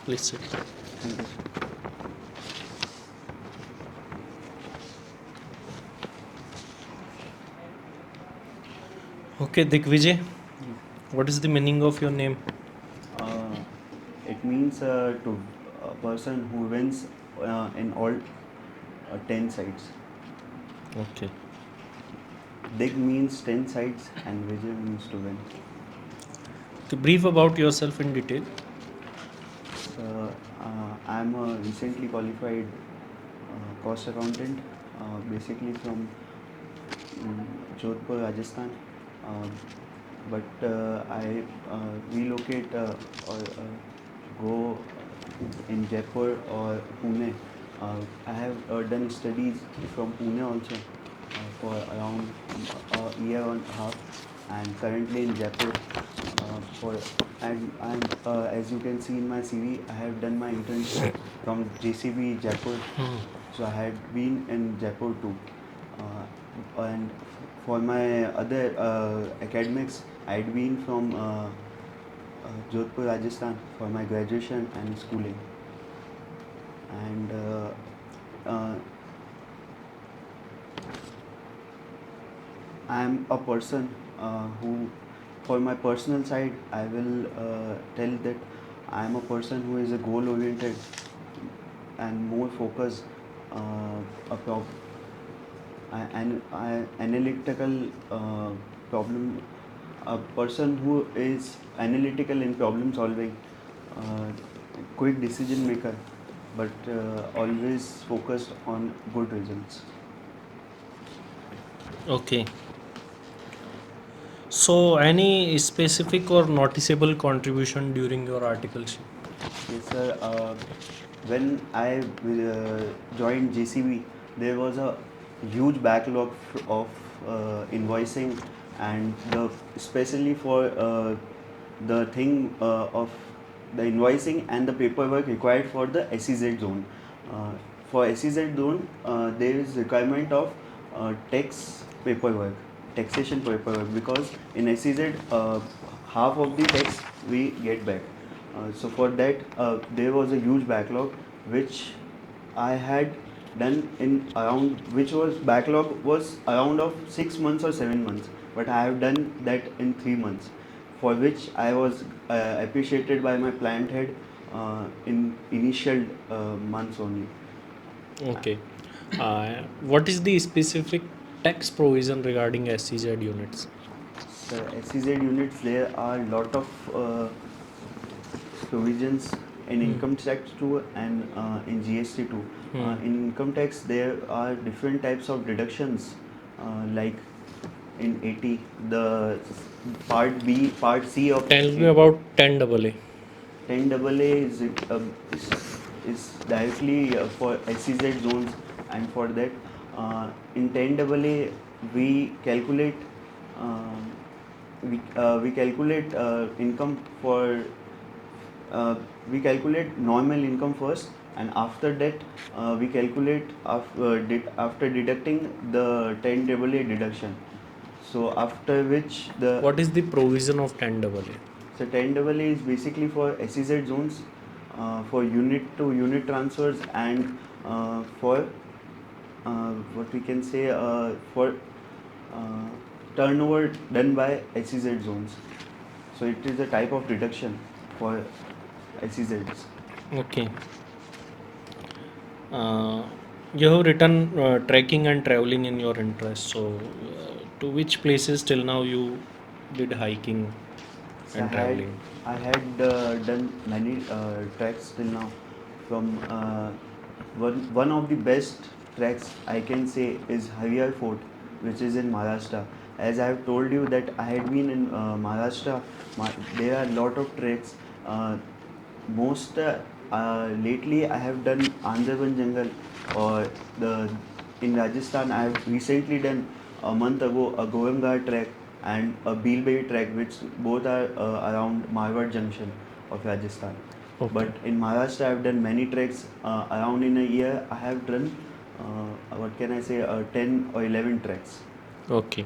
Please sit. Thank you. Okay, Digvijay, what is the meaning of your name? Uh, it means to a person who wins in all 10 sides. Okay. Dig means 10 sides and Vijay means to win. To brief about yourself in detail. So, I'm a recently qualified cost accountant, basically from Jodhpur, Rajasthan. Uh, but I relocate or go in Jaipur or Pune. I have done studies from Pune also for around a year and a half, and currently in Jaipur. For and I'm as you can see in my CV, I have done my internship from JCB Jaipur. So I had been in Jaipur too, and for my other academics, I had been from Jodhpur, Rajasthan for my graduation and schooling. And uh, I am a person who, for my personal side, I will tell that I am a person who is a goal oriented and more focused, a and analytical problem, a person who is analytical in problem solving, uh, quick decision maker, but always focused on good results. Okay. So, any specific or noticeable contribution during your articleship? Yes, sir. When I joined JCB, there was a huge backlog of invoicing, and especially for the thing of the invoicing and the paperwork required for the SEZ zone. Uh, for SEZ zone, there is requirement of tax paperwork, taxation paperwork, because in SEZ, half of the tax we get back. So for that, there was a huge backlog, which I had done in around, which was backlog was around of 6 months or 7 months, but I have done that in 3 months, for which I was appreciated by my plant head in initial months only. Okay. What is the specific tax provision regarding SEZ units? So SEZ units, there are a lot of provisions in income tax too and in GST too. In income tax, there are different types of deductions, like in 80, the part B, part C of Tell me about 10 AA. 10 AA is directly for SEZ zones, and for that, in 10 AA, we calculate um, we calculate income for we calculate normal income first, and after that we calculate after deducting the 10 AA deduction. So after which the What is the provision of 10 AA? so 10 AA is basically for SEZ zones, for unit to unit transfers, and for what we can say for uh, turnover done by SEZ zones. So it is a type of deduction for SEZs. Okay. Uh, you have written trekking and traveling in your interest. So, to which places till now you did hiking So and traveling? I had done many treks till now. From one of the best treks I can say is Harihar Fort, which is in Maharashtra. As I have told you that I had been in Maharashtra, there are a lot of treks. Most lately I have done Andaman Jungle, or the in Rajasthan I have recently done a month ago a Goemgar trek and a Bilbay trek, which both are around Marwar Junction of Rajasthan. Okay. But in Maharashtra I have done many treks. Around in a year I have done what can I say 10 or 11 treks. Okay.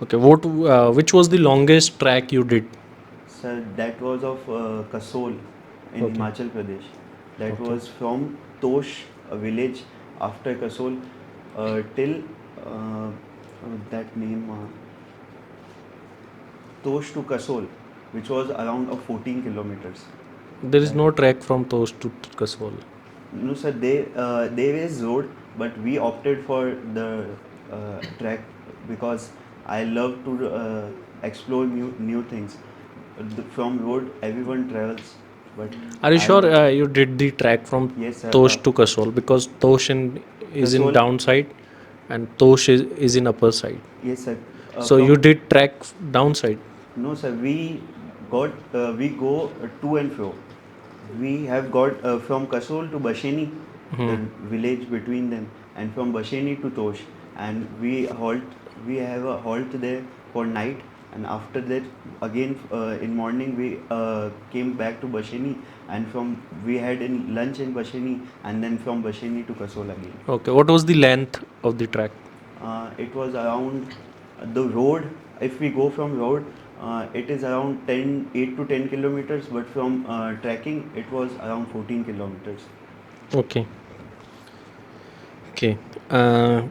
Okay. Which was the longest track you did? So that was of Kasol. in Okay. Himachal Pradesh. That Okay. was from Tosh, a village after Kasol, till that name, Tosh to Kasol, which was around 14 kilometers. There is That no track from Toast to Kasol. No, sir. There is road, but we opted for the track because I love to explore new things. From road, everyone travels, but Are you I sure want. you did the track from Yes, sir. Toast to Kasol? Because is in Kasol. downside and Tosh is in upper side. Yes, sir. So you From did track downside. No, sir. We go to and fro. We have got from Kasol to Basheni, the Hmm. village between them, and from Basheni to Tosh, and we halt. We have a halt there for night, and after that, again in morning we came back to Basheni, and from we had in lunch in Basheni, and then from Basheni to Kasol again. Okay. What was the length of the track? It was around the road. If we go from road, it is around 8 to 10 kilometers, but from trekking, it was around 14 kilometers. Okay. Okay. Uh,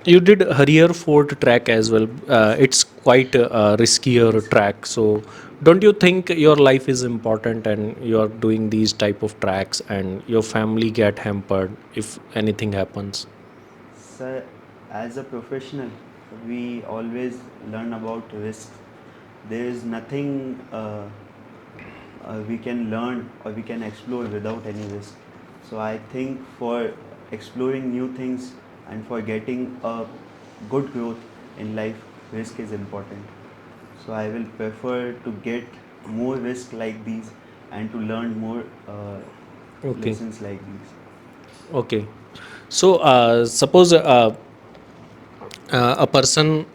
you did Harrier Fort track as well. Yes, It's quite a riskier yes. track. So, don't you think your life is important and you are doing these type of tracks and your family get hampered if anything happens? Sir, as a professional, we always learn about risk. There is nothing we can learn or we can explore without any risk. So I think for exploring new things and for getting a good growth in life, risk is important. So I will prefer to get more risk like these and to learn more Okay. lessons like these. Okay. So, suppose a person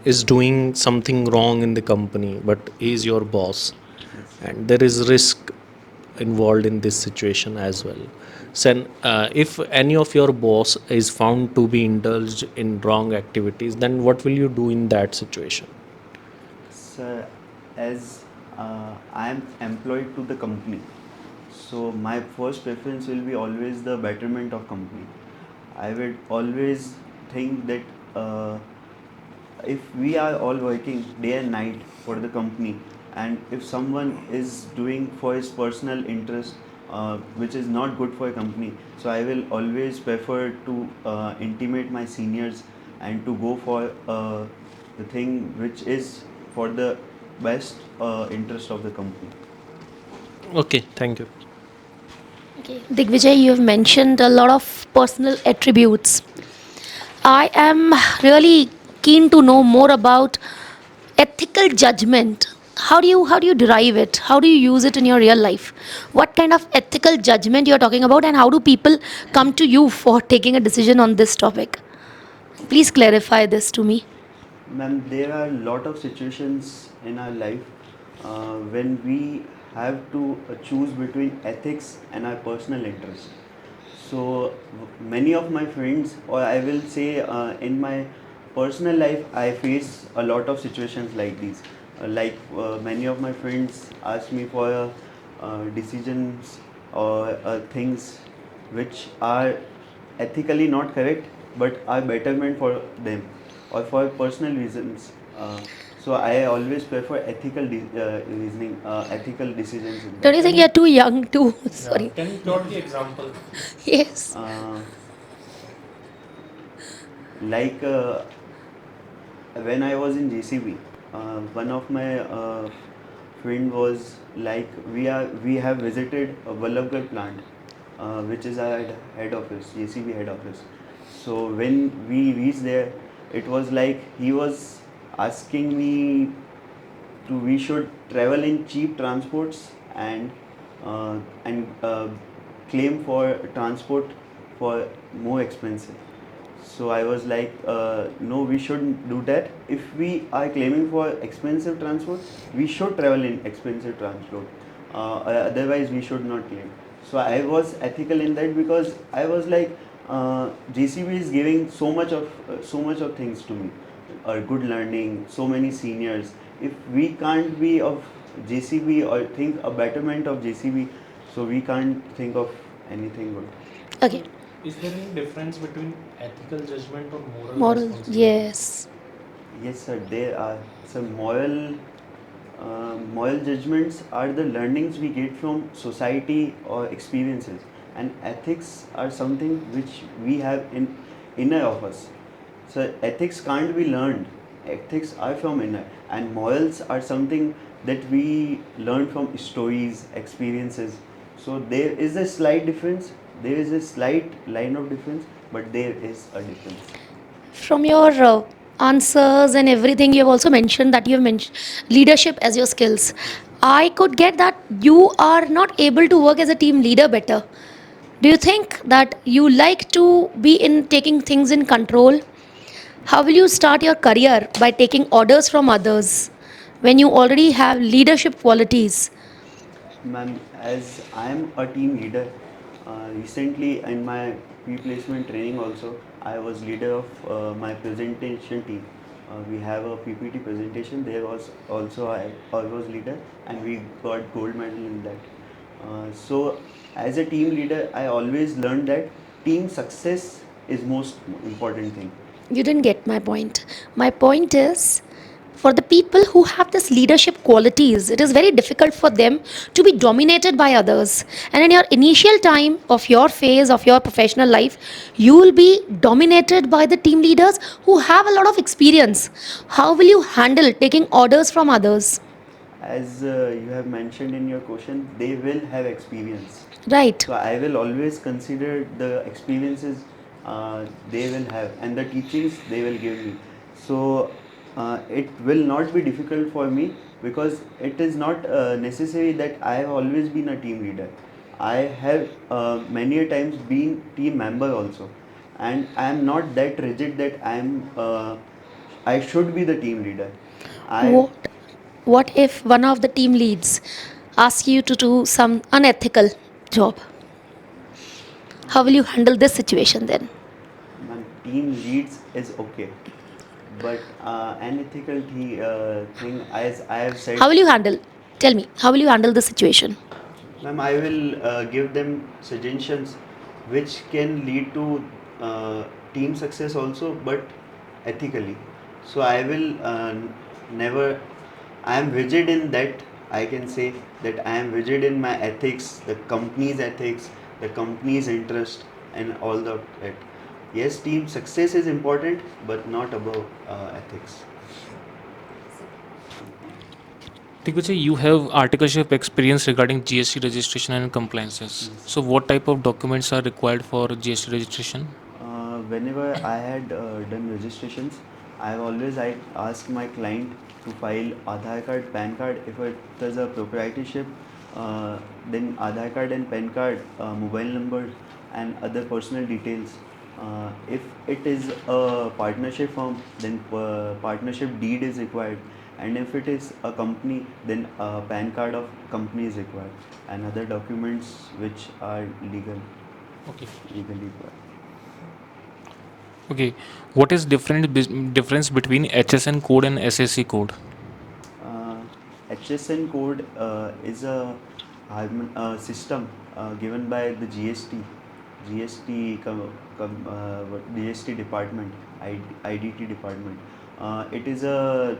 is doing something wrong in the company, but he is your boss, Yes. and there is risk involved in this situation as well. So, if any of your boss is found to be indulged in wrong activities, then what will you do in that situation? Sir, as I am employed to the company, so my first preference will be always the betterment of company. I would always think that if we are all working day and night for the company, and if someone is doing for his personal interest, which is not good for a company, so I will always prefer to intimate my seniors and to go for the thing which is for the best interest of the company. Okay, thank you. Okay, Digvijay, you have mentioned a lot of personal attributes. I am really keen to know more about ethical judgment. How do you derive it? How do you use it in your real life? What kind of ethical judgment you are talking about, and how do people come to you for taking a decision on this topic? Please clarify this to me. Ma'am, there are a lot of situations in our life when we have to choose between ethics and our personal interest. So many of my friends, or I will say in my personal life, I face a lot of situations like these. Many of my friends ask me for decisions or things which are ethically not correct, but are betterment for them or for personal reasons. So I always prefer reasoning, ethical decisions in Don't that. you think you're too young to? Yeah, Sorry. can you quote the example? Yes. Uh, like when I was in JCB, one of my friend was like we have visited a Vallabhgarh plant, which is our head office, JCB head office. So when we reached there, it was like he was asking me to we should travel in cheap transports and claim for transport for more expensive. So I was like, no, we shouldn't do that. If we are claiming for expensive transport, we should travel in expensive transport. Otherwise, we should not claim. So I was ethical in that because I was like, JCB is giving so much of things to me, good learning, so many seniors. If we can't be of JCB or think a betterment of JCB, So we can't think of anything good. Okay. Is there any difference between ethical judgment or moral Moral, responsibility? yes. Yes, sir. There are some moral judgments are the learnings we get from society or experiences, and ethics are something which we have in inner of us. So ethics can't be learned. Ethics are from inner, and morals are something that we learn from stories, experiences. So there is a slight difference. There is a slight line of difference, but there is a difference. From your answers and everything, you have also mentioned that you have mentioned leadership as your skills. I could get that you are not able to work as a team leader better. Do you think that you like to be in taking things in control? How will you start your career by taking orders from others when you already have leadership qualities? Ma'am, as I am a team leader, recently in my pre-placement training also, I was leader of my presentation team. We have a PPT presentation. There was also I was leader, and we got gold medal in that. So, as a team leader, I always learned that team success is most important thing. You didn't get my point. My point is, for the people who have this leadership qualities, it is very difficult for them to be dominated by others. And in your initial time of your phase of your professional life, you will be dominated by the team leaders who have a lot of experience. How will you handle taking orders from others? As you have mentioned in your question, they will have experience. Right. So I will always consider the experiences they will have and the teachings they will give me. So it will not be difficult for me because it is not necessary that I have always been a team leader. I have many a times been team member also, and I am not that rigid that I should be the team leader. I What, what if one of the team leads asks you to do some unethical job? How will you handle this situation then? Man, team leads is okay, but unethical thing, as I have How said, will you handle? Tell me, how will you handle the situation? ma'am, I will give them suggestions which can lead to team success also, but ethically. So I will never. I am rigid in that. I can say that I am rigid in my ethics, the company's interest, and all the that. Yes, team success is important, but not above ethics. Digvijay, you have articleship experience regarding GST registration and compliances. Yes. So, what type of documents are required for GST registration? Whenever I had done registrations, I asked my client to file Aadhaar card, PAN card. If it is a proprietorship, then Aadhaar card and PAN card, mobile number, and other personal details. If it is a partnership firm, then partnership deed is required. And if it is a company, then a PAN card of company is required, and other documents which are Okay. legally required. Okay. What is difference between HSN code and SAC code? Uh, HSN code is a system given by the GST department, IDT department. It is a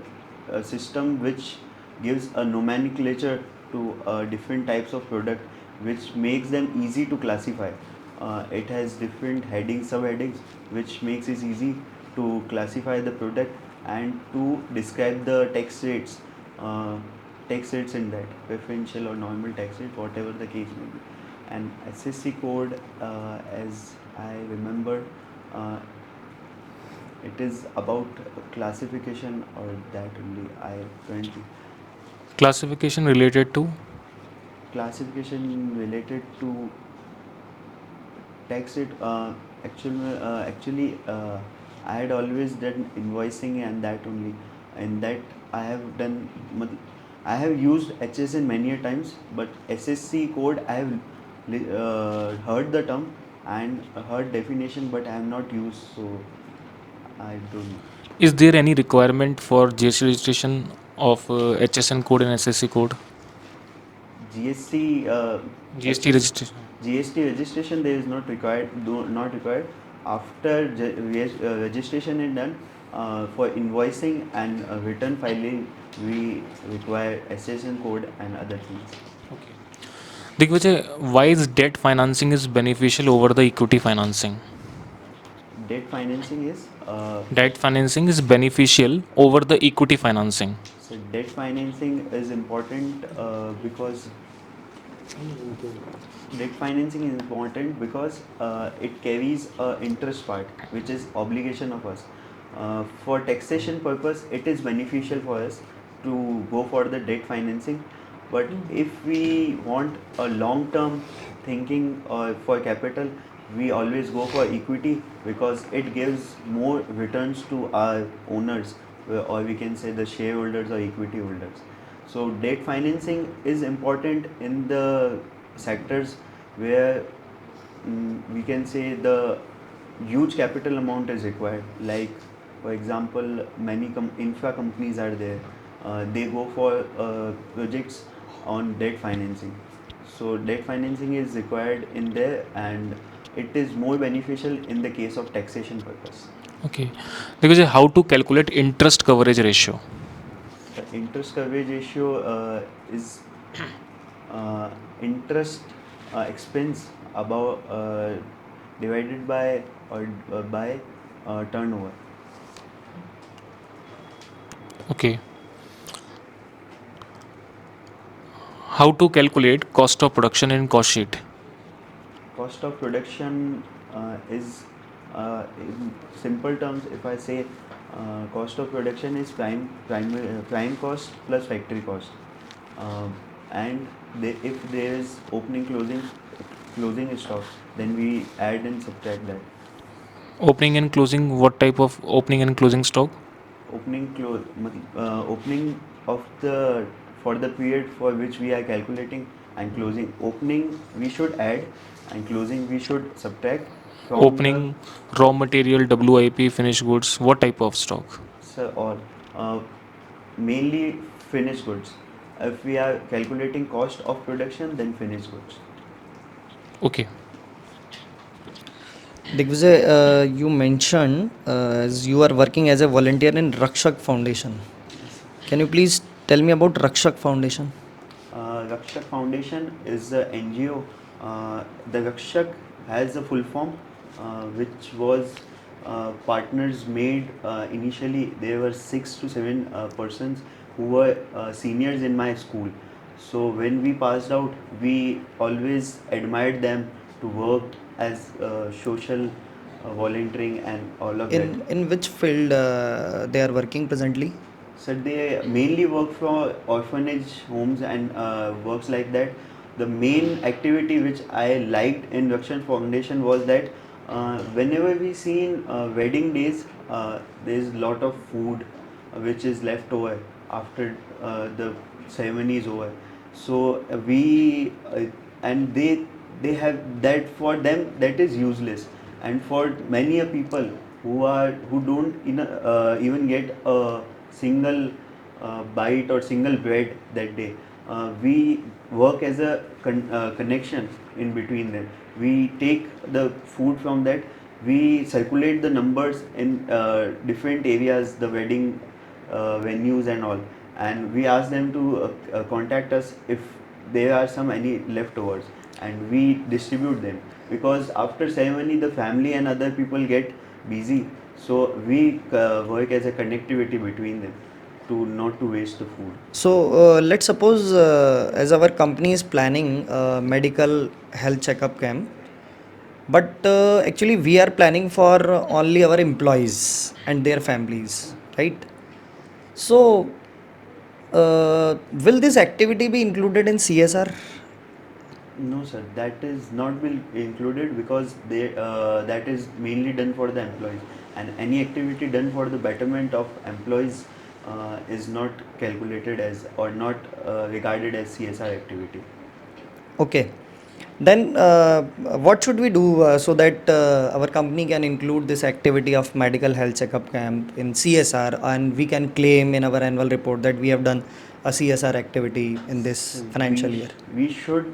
system which gives a nomenclature to different types of product, which makes them easy to classify. It has different headings, subheadings, which makes it easy to classify the product and to describe the uh, tax rates in that, preferential or normal tax rate, whatever the case may be. And SSC code, as I remember, uh, it is about classification or that only. I currently Classification related to? classification related to tax rate. Actually, I had always done invoicing and that only, and that I have done. I have used HSN many a times, but SSC code I have heard the term and heard definition, but I have not used, so I don't know. Is there any requirement for GST registration of HSN code and SSC code? GST GST registration. GST registration there is not required. Not required. After registration is done, for invoicing and return filing, we require SSN code and other things. Okay. Digvijay, why is debt financing is beneficial over the equity financing? Debt financing is Debt financing is beneficial over the equity financing. so debt financing is important because debt financing is important because it carries a interest part, which is obligation of us. For taxation purpose, it is beneficial for us to go for the debt financing. But if we want a long-term thinking for capital, we always go for equity because it gives more returns to our owners, or we can say the shareholders or equity holders. So debt financing is important in the sectors where we can say the huge capital amount is required. Like for example, many infra companies are there. They go for projects on debt financing. So debt financing is required in there, and it is more beneficial in the case of taxation purpose. Okay. Digvijay, how to calculate interest coverage ratio? The interest coverage ratio is interest expense above divided by or by turnover. Okay. How to calculate cost of production in cost sheet? Cost of production is in simple terms. If I say cost of production is prime cost plus factory cost, and if there is opening closing stock, then we add and subtract that. Opening and closing, what type of opening and closing stock? Opening of the for the period for which we are calculating, and closing. Opening we should add, and closing we should subtract from the Opening, raw material, WIP, finished goods, what type of stock? or uh, mainly finished goods. If we are calculating cost of production, then finished goods. Okay. Digvijay, you mentioned as you are working as a volunteer in Rakshak Foundation. Can you please tell me about Rakshak Foundation? Rakshak Foundation is the NGO. The Rakshak has a full form, which was partners made initially. There were 6 to 7 persons who were seniors in my school. So when we passed out, we always admired them to work as social volunteering and all of that. In which field they are working presently? So they mainly work for orphanage homes and works like that. The main activity which I liked in Rakshan Foundation was that whenever we see in wedding days, there is lot of food which is left over after the ceremony is over. So we and they have that, for them that is useless, and for many a people who don't even get a single bite or single bread that day, we work as a connection in between them. We take the food from that, we circulate the numbers in different areas, the wedding venues and all, and we ask them to contact us if there are some any leftovers, and we distribute them, because after ceremony the family and other people get busy, so we work as a connectivity between them to not to waste the food. So let's suppose as our company is planning medical health checkup camp, but actually we are planning for only our employees and their families, right? So will this activity be included in CSR? No, sir, that is not will included because that is mainly done for the employees, and any activity done for the betterment of employees is not calculated as or not regarded as CSR activity. Okay. Then what should we do so that our company can include this activity of medical health checkup camp in CSR, and we can claim in our annual report that we have done a CSR activity in this financial year? We should,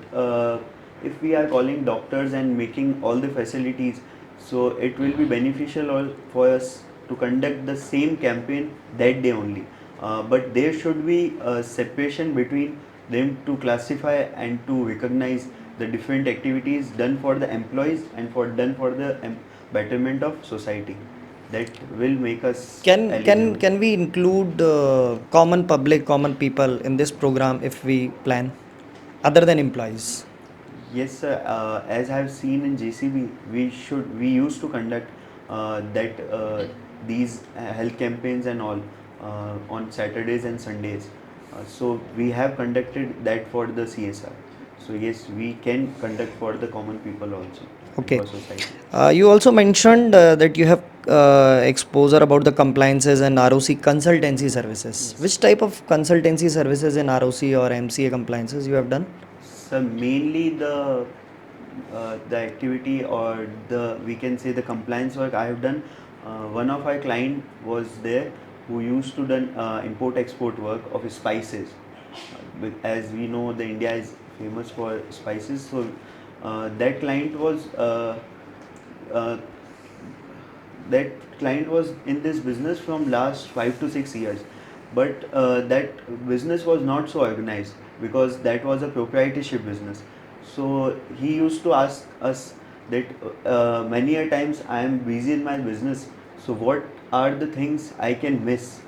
if we are calling doctors and making all the facilities, so it will be beneficial for us to conduct the same campaign that day only. But there should be a separation between them to classify and to recognize the different activities done for the employees and done for the betterment of society. That will make us eligible. Can we include common public, common people in this program if we plan, other than employees? Yes, sir. As I have seen in JCB, we used to conduct that these health campaigns and all on Saturdays and Sundays. So we have conducted that for the CSR. So yes, we can conduct for the common people also and Okay. for society. You also mentioned that you have exposure about the compliances and ROC consultancy services. Which type of consultancy services in ROC or MCA compliances you have done? So mainly the activity or we can say the compliance work I have done. One of our client was there who used to done import export work of spices. As we know, the India is famous for spices. So that client was uh, that client was in this business from last 5 to 6 years, but that business was not so organized because that was a proprietorship business. So he used to ask us that many a times I am busy in my business, so what are the things I can miss?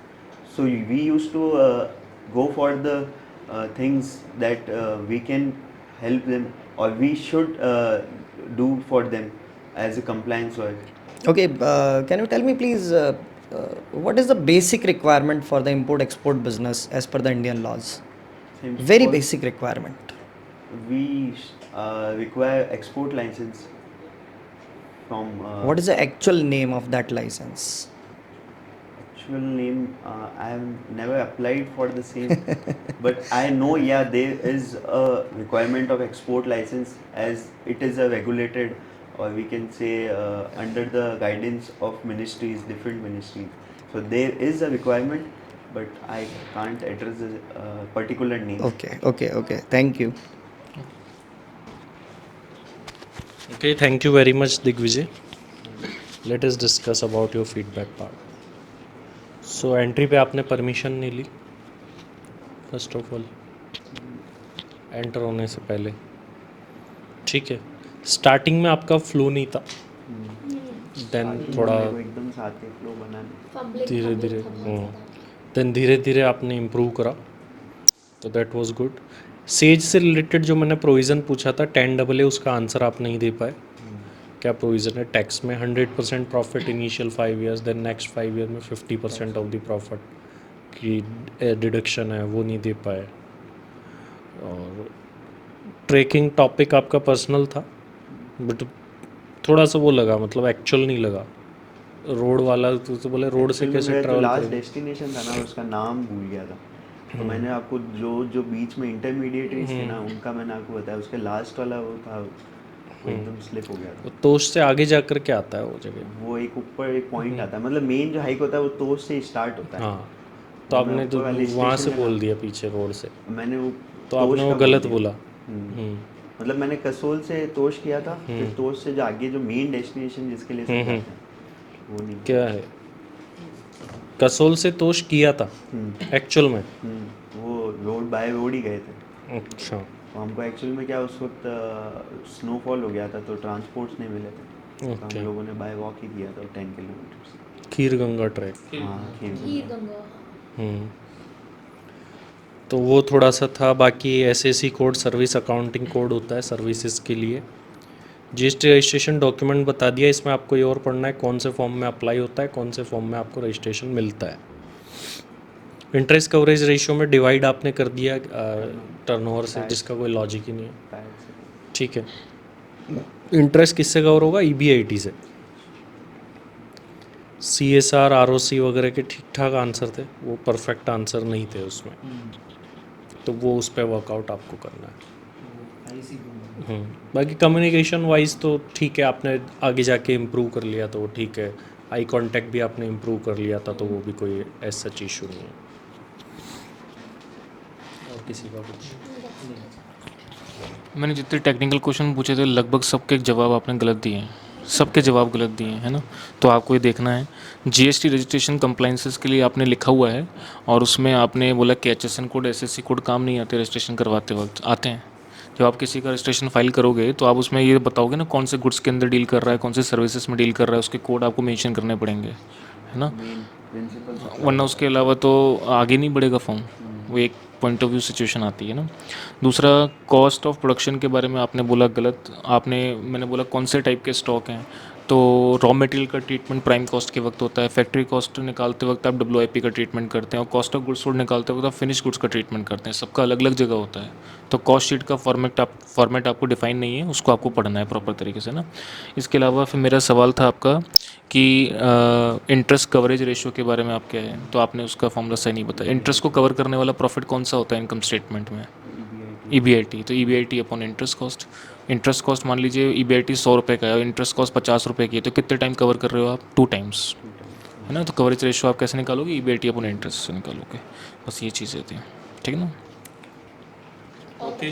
So we used to go for the things that we can help them or we should do for them as a compliance work. Okay, can you tell me please what is the basic requirement for the import export business as per the Indian laws? Same Very for- basic requirement. We require export license from What is the actual name of that license? actual name. I have never applied for the same, but I know, yeah, there is a requirement of export license as it is a regulated, or we can say under the guidance of ministries, different ministries. So there is a requirement, but I can't address a particular name. Okay. Thank you. Okay, thank you very much, Digvijay. Let us discuss about your feedback part. So entry पे आपने permission नहीं ली first of all enter होने से पहले, ठीक है. Starting में आपका फ्लो नहीं था, देन थोड़ा मेरे को एकदम साथ के फ्लो बनाने. धीरे धीरे देन धीरे धीरे आपने इम्प्रूव करा, तो दैट वाज गुड. सेज से रिलेटेड जो मैंने प्रोविज़न पूछा था 10AA, उसका आंसर आप नहीं दे पाए. क्या प्रोविज़न है टैक्स में? 100% profit initial 5 years, then next 5 year में 50% ऑफ द प्रॉफिट की डिडक्शन है, वो नहीं दे पाए. और ट्रैकिंग टॉपिक आपका पर्सनल था, बट थोड़ा सा वो लगा, मतलब एक्चुअल नहीं लगा. रोड वाला तो बोले रोड से कैसे ट्रैवल लास्ट करेंगे. डेस्टिनेशन था ना, उसका नाम भूल गया था. तो मैंने आपको जो बीच में इंटरमीडिएटरीज थे ना, उनका मैंने आपको बताया. उसके लास्ट वाला वो था, वो एकदम स्लिप हो गया था. तोश से आगे जाकर क्या आता है वो जगह? वो एक ऊपर एक पॉइंट आता है, मतलब मेन जो हाइक होता है वो तोश से स्टार्ट होता है. हाँ, तो वो मैं आपने तो ऊपर वाले वहाँ से स्टेशन का बोल नाम- दिया पीछे रोड से, मैंने वो तो तोश आपने वो का बोल गलत दिया. बोला. मतलब मैंने कसोल से तोश किया था, फिर तोश से जो आगे जो मेन डेस्टिनेशन जिसके लिए सब जाते हैं, वो नहीं. क्या है, कसोल से तोश किया था एक्चुअल में? वो रोड बाय रोड ही गए थे. अच्छा, तो हमको एक्चुअल में क्या उस वक्त स्नोफॉल हो गया था, तो ट्रांसपोर्ट्स नहीं मिले थे. तो ओके. हम लोगों ने बाय वॉक ही किया था 10 किलोमीटर. खीर गंगा ट्रैक. हाँ, खीर. तो वो थोड़ा सा था. बाकी SAC code, service accounting code होता है सर्विसेज के लिए. GST रजिस्ट्रेशन डॉक्यूमेंट बता दिया. इसमें आपको ये और पढ़ना है कौन से फॉर्म में अप्लाई होता है, कौन से फॉर्म में आपको रजिस्ट्रेशन मिलता है. इंटरेस्ट कवरेज रेशियो में डिवाइड आपने कर दिया टर्नओवर से, जिसका कोई लॉजिक ही नहीं है, ठीक है. इंटरेस्ट किससे कवर होगा? EBIT से. CSR ROC वगैरह के ठीक ठाक आंसर थे, वो परफेक्ट आंसर नहीं थे उसमें, तो वो उस पर वर्कआउट आपको करना है. बाकी कम्युनिकेशन वाइज तो ठीक है, आपने आगे जाके इम्प्रूव कर लिया तो वो ठीक है, आई कांटेक्ट भी आपने इम्प्रूव कर लिया था तो वो भी कोई ऐसा सच इशू नहीं है। और किसी का कुछ? मैंने जितने टेक्निकल क्वेश्चन पूछे थे लगभग सबके जवाब आपने गलत दिए हैं, सबके जवाब गलत दिए हैं, है ना। तो आपको ये देखना है जीएसटी रजिस्ट्रेशन कंप्लाइंसेस के लिए आपने लिखा हुआ है, और उसमें आपने बोला कि एचएसएन कोड एसएससी कोड काम नहीं आते रजिस्ट्रेशन करवाते वक्त, आते हैं। जब आप किसी का रजिस्ट्रेशन फाइल करोगे तो आप उसमें ये बताओगे ना कौन से गुड्स के अंदर डील कर रहा है, कौन से सर्विसेज में डील कर रहा है, उसके कोड आपको मेंशन करने पड़ेंगे, है ना। मेन प्रिंसिपल्स वरना उसके अलावा तो आगे नहीं बढ़ेगा फॉर्म, वो एक पॉइंट ऑफ व्यू सिचुएशन आती है ना। दूसरा, कॉस्ट ऑफ प्रोडक्शन के बारे में आपने बोला गलत। मैंने बोला कौन से टाइप के स्टॉक हैं, तो रॉ मटेरियल का ट्रीटमेंट प्राइम कॉस्ट के वक्त होता है, फैक्ट्री कॉस्ट निकालते वक्त आप डब्ल्यूआईपी का ट्रीटमेंट करते हैं, और कॉस्ट ऑफ गुड्स सोल्ड निकालते वक्त आप फिनिश गुड्स का ट्रीटमेंट करते हैं, सबका अलग अलग जगह होता है। तो कॉस्ट शीट का फॉर्मेट आपको डिफाइन नहीं है, उसको आपको पढ़ना है प्रॉपर तरीके से ना। इसके अलावा फिर मेरा सवाल था आपका कि इंटरेस्ट कवरेज रेशियो के बारे में आप क्या है, तो आपने उसका फॉर्मूला सही नहीं बताया। इंटरेस्ट को कवर करने वाला प्रॉफिट कौन सा होता है इनकम स्टेटमेंट में? ईबीआईटी। तो EBIT upon interest cost. Interest cost मान लीजिए ईबीआईटी 100 रुपये का है और इंटरेस्ट कॉस्ट 50 रुपये की है, तो कितने टाइम कवर कर रहे हो आप? 2 टाइम्स, है ना। तो कवरेज रेशियो आप कैसे निकालोगे? ईबीआईटी अपॉन इंटरेस्ट से निकालोगे। बस ये चीज़ें थी, ठीक है ना। ओके।